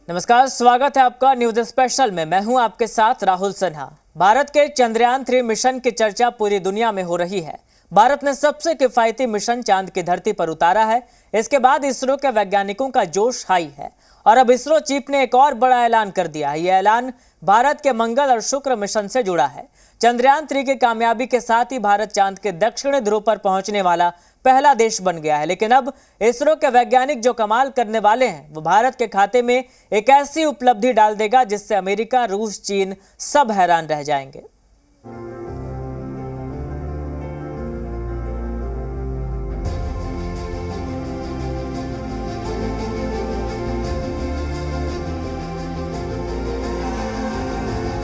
नमस्कार, स्वागत है आपका न्यूज स्पेशल में। मैं हूं आपके साथ राहुल सिन्हा। भारत के चंद्रयान 3 मिशन की चर्चा पूरी दुनिया में हो रही है। भारत ने सबसे किफायती मिशन चांद की धरती पर उतारा है। इसके बाद इसरो के वैज्ञानिकों का जोश हाई है और अब इसरो चीफ ने एक और बड़ा ऐलान कर दिया है। यह ऐलान भारत के मंगल और शुक्र मिशन से जुड़ा है। चंद्रयान 3 की कामयाबी के साथ ही भारत चांद के दक्षिणी ध्रुव पर पहुंचने वाला पहला देश बन गया है। लेकिन अब इसरो के वैज्ञानिक जो कमाल करने वाले हैं वो भारत के खाते में एक ऐसी उपलब्धि डाल देगा जिससे अमेरिका, रूस, चीन सब हैरान रह जाएंगे।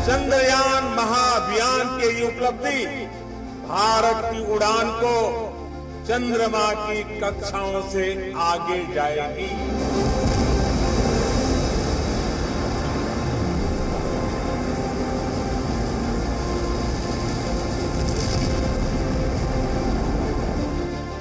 चंद्रयान महाअभियान की ये उपलब्धि भारत की उड़ान को चंद्रमा की कक्षाओं से आगे जाएगी।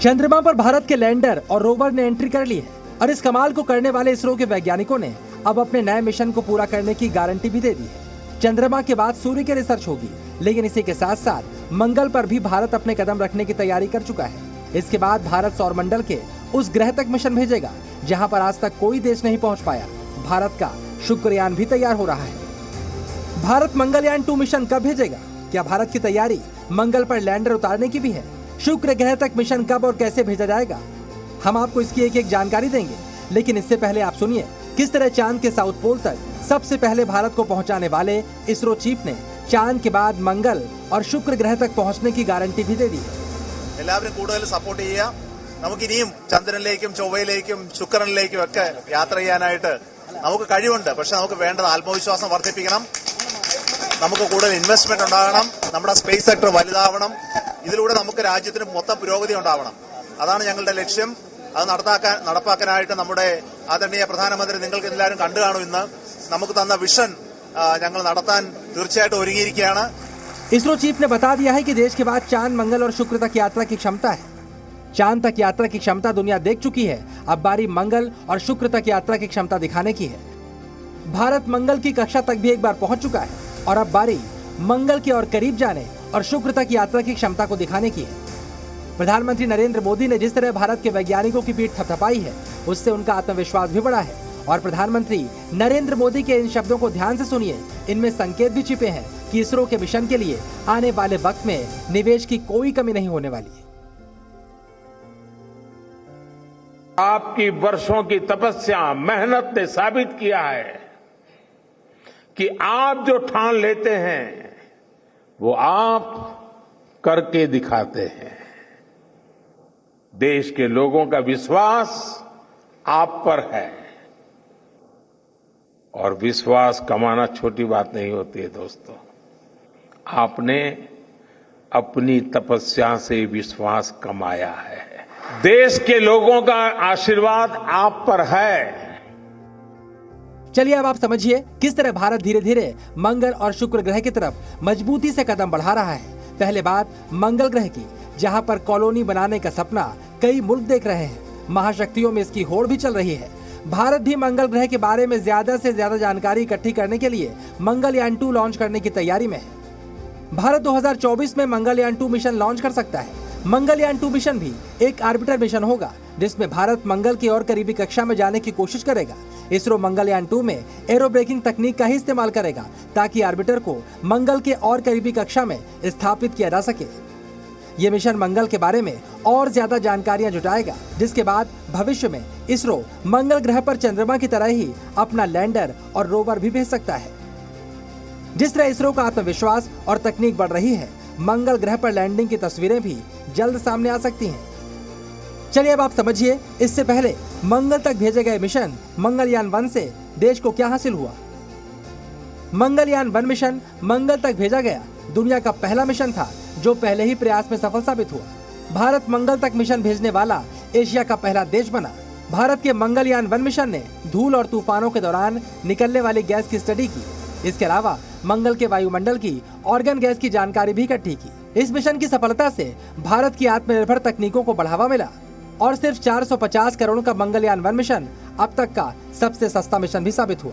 चंद्रमा पर भारत के लैंडर और रोवर ने एंट्री कर ली है और इस कमाल को करने वाले इसरो के वैज्ञानिकों ने अब अपने नए मिशन को पूरा करने की गारंटी भी दे दी है। चंद्रमा के बाद सूर्य की रिसर्च होगी, लेकिन इसी के साथ साथ मंगल पर भी भारत अपने कदम रखने की तैयारी कर चुका है। इसके बाद भारत सौरमंडल के उस ग्रह तक मिशन भेजेगा जहां पर आज तक कोई देश नहीं पहुंच पाया। भारत का शुक्रयान भी तैयार हो रहा है। भारत मंगलयान 2 मिशन कब भेजेगा? क्या भारत की तैयारी मंगल पर लैंडर उतारने की भी है? शुक्र ग्रह तक मिशन कब और कैसे भेजा जाएगा? हम आपको इसकी एक एक जानकारी देंगे, लेकिन इससे पहले आप सुनिए किस तरह चांद के साउथ पोल तक सबसे पहले भारत को पहुंचाने वाले इसरो चीफ ने चांद के बाद मंगल और शुक्र ग्रह तक पहुंचने की गारंटी भी दे दी है। എല്ലാവരും കൂടുതൽ സപ്പോർട്ട് ചെയ്യുക. നമുക്ക് ഇനിയും ചന്ദ്രനിലേക്കും ചൊവ്വയിലേക്കും ശുക്രനിലേക്കും ഒക്കെ യാത്ര ചെയ്യാനായിട്ട് നമുക്ക് കഴിവുണ്ട്. പക്ഷെ നമുക്ക് വേണ്ടത് ആത്മവിശ്വാസം വർദ്ധിപ്പിക്കണം. നമുക്ക് കൂടുതൽ ഇൻവെസ്റ്റ്മെന്റ് ഉണ്ടാകണം. നമ്മുടെ സ്പേസ് സെക്ടർ വലുതാവണം. ഇതിലൂടെ നമുക്ക് രാജ്യത്തിന് മൊത്തം പുരോഗതി ഉണ്ടാവണം. അതാണ് ഞങ്ങളുടെ ലക്ഷ്യം. അത് നടപ്പാക്കാനായിട്ട് നമ്മുടെ ആദരണീയ പ്രധാനമന്ത്രി നിങ്ങൾക്ക് എല്ലാവരും കണ്ടു കാണും. ഇന്ന് നമുക്ക് തന്ന വിഷൻ ഞങ്ങൾ നടത്താൻ തീർച്ചയായിട്ടും ഒരുങ്ങിയിരിക്കുകയാണ്. इसरो चीफ ने बता दिया है कि देश के बाद चांद, मंगल और शुक्र तक यात्रा की क्षमता है। चांद तक यात्रा की क्षमता दुनिया देख चुकी है, अब बारी मंगल और शुक्र तक यात्रा की क्षमता दिखाने की है। भारत मंगल की कक्षा तक भी एक बार पहुंच चुका है और अब बारी मंगल के और करीब जाने और शुक्र तक यात्रा की क्षमता को दिखाने की है। प्रधानमंत्री नरेंद्र मोदी ने जिस तरह भारत के वैज्ञानिकों की पीठ थपथपाई है, उससे उनका आत्मविश्वास भी बढ़ा है। और प्रधानमंत्री नरेंद्र मोदी के इन शब्दों को ध्यान से सुनिए, इनमें संकेत भी छिपे हैं कि इसरो के मिशन के लिए आने वाले वक्त में निवेश की कोई कमी नहीं होने वाली है। आपकी वर्षों की तपस्या, मेहनत ने साबित किया है कि आप जो ठान लेते हैं वो आप करके दिखाते हैं। देश के लोगों का विश्वास आप पर है और विश्वास कमाना छोटी बात नहीं होती है दोस्तों। आपने अपनी तपस्या से विश्वास कमाया है। देश के लोगों का आशीर्वाद आप पर है। चलिए अब आप समझिए किस तरह भारत धीरे धीरे मंगल और शुक्र ग्रह की तरफ मजबूती से कदम बढ़ा रहा है। पहले बात मंगल ग्रह की, जहां पर कॉलोनी बनाने का सपना कई मुल्क देख रहे हैं। महाशक्तियों में इसकी होड़ भी चल रही है। भारत भी मंगल ग्रह के बारे में ज्यादा से ज्यादा जानकारी इकट्ठी करने के लिए मंगलयान 2 लॉन्च करने की तैयारी में है। भारत 2024 में मंगलयान 2 मिशन लॉन्च कर सकता है। मंगलयान 2 मिशन भी एक ऑर्बिटर मिशन होगा जिसमें भारत मंगल की और करीबी कक्षा में जाने की कोशिश करेगा। इसरो मंगलयान 2 में एरो ब्रेकिंग तकनीक का ही इस्तेमाल करेगा ताकि ऑर्बिटर को मंगल के और करीबी कक्षा में स्थापित किया जा सके। ये मिशन मंगल के बारे में और ज्यादा जानकारियां जुटाएगा, जिसके बाद भविष्य में इसरो मंगल ग्रह पर चंद्रमा की तरह ही अपना लैंडर और रोवर भी भेज सकता है। जिस तरह इसरो का आत्मविश्वास और तकनीक बढ़ रही है, मंगल ग्रह पर लैंडिंग की तस्वीरें भी जल्द सामने आ सकती हैं। चलिए अब आप समझिए इससे पहले मंगल तक भेजे गए मिशन मंगलयान 1 से देश को क्या हासिल हुआ। मंगलयान 1 मिशन मंगल तक भेजा गया दुनिया का पहला मिशन था जो पहले ही प्रयास में सफल साबित हुआ। भारत मंगल तक मिशन भेजने वाला एशिया का पहला देश बना। भारत के मंगलयान 1 मिशन ने धूल और तूफानों के दौरान निकलने वाली गैस की स्टडी की। इसके अलावा मंगल के वायुमंडल की ऑर्गन गैस की जानकारी भी इकट्ठी की। इस मिशन की सफलता से भारत की आत्मनिर्भर तकनीकों को बढ़ावा मिला और सिर्फ 450 करोड़ का मंगलयान 1 मिशन अब तक का सबसे सस्ता मिशन भी साबित हुआ।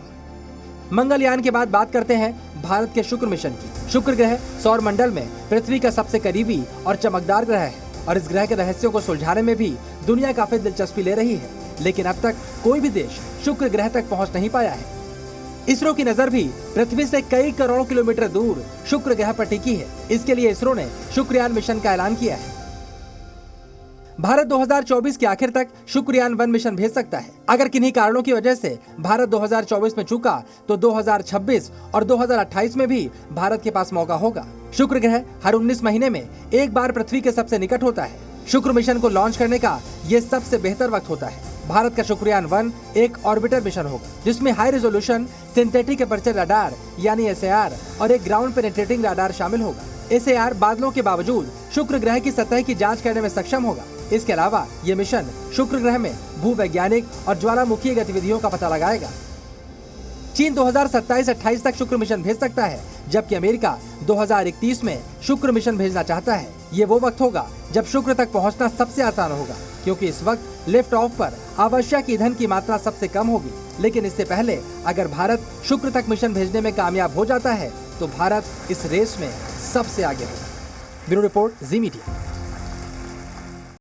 मंगलयान के बाद बात करते हैं भारत के शुक्र मिशन की। शुक्र ग्रह सौर मंडल में पृथ्वी का सबसे करीबी और चमकदार ग्रह है और इस ग्रह के रहस्यों को सुलझाने में भी दुनिया काफी दिलचस्पी ले रही है, लेकिन अब तक कोई भी देश शुक्र ग्रह तक पहुंच नहीं पाया है। इसरो की नजर भी पृथ्वी से कई करोड़ों किलोमीटर दूर शुक्र ग्रह पर टिकी है। इसके लिए इसरो ने शुक्रयान मिशन का ऐलान किया है। भारत 2024 के आखिर तक शुक्रयान 1 मिशन भेज सकता है। अगर किन्हीं कारणों की वजह से भारत 2024 में चूका तो 2026 और 2028 में भी भारत के पास मौका होगा। शुक्र ग्रह हर 19 महीने में एक बार पृथ्वी के सबसे निकट होता है। शुक्र मिशन को लॉन्च करने का ये सबसे बेहतर वक्त होता है। भारत का शुक्रयान 1 एक ऑर्बिटर मिशन होगा जिसमें high resolution synthetic aperture radar यानी SAR और एक ग्राउंड पेनिट्रेटिंग रडार शामिल होगा। SAR बादलों के बावजूद शुक्र ग्रह की सतह की जांच करने में सक्षम होगा। इसके अलावा ये मिशन शुक्र ग्रह में भूवैज्ञानिक और ज्वालामुखी गतिविधियों का पता लगाएगा। चीन 2027-28 तक शुक्र मिशन भेज सकता है, जबकि अमेरिका 2031 में शुक्र मिशन भेजना चाहता है। ये वो वक्त होगा जब शुक्र तक पहुंचना सबसे आसान होगा, क्योंकि इस वक्त लिफ्ट ऑफ पर आवश्यक ईंधन की मात्रा सबसे कम होगी। लेकिन इससे पहले अगर भारत शुक्र तक मिशन भेजने में कामयाब हो जाता है तो भारत इस रेस में सबसे आगे होगा। ब्यूरो रिपोर्ट, जी मीडिया।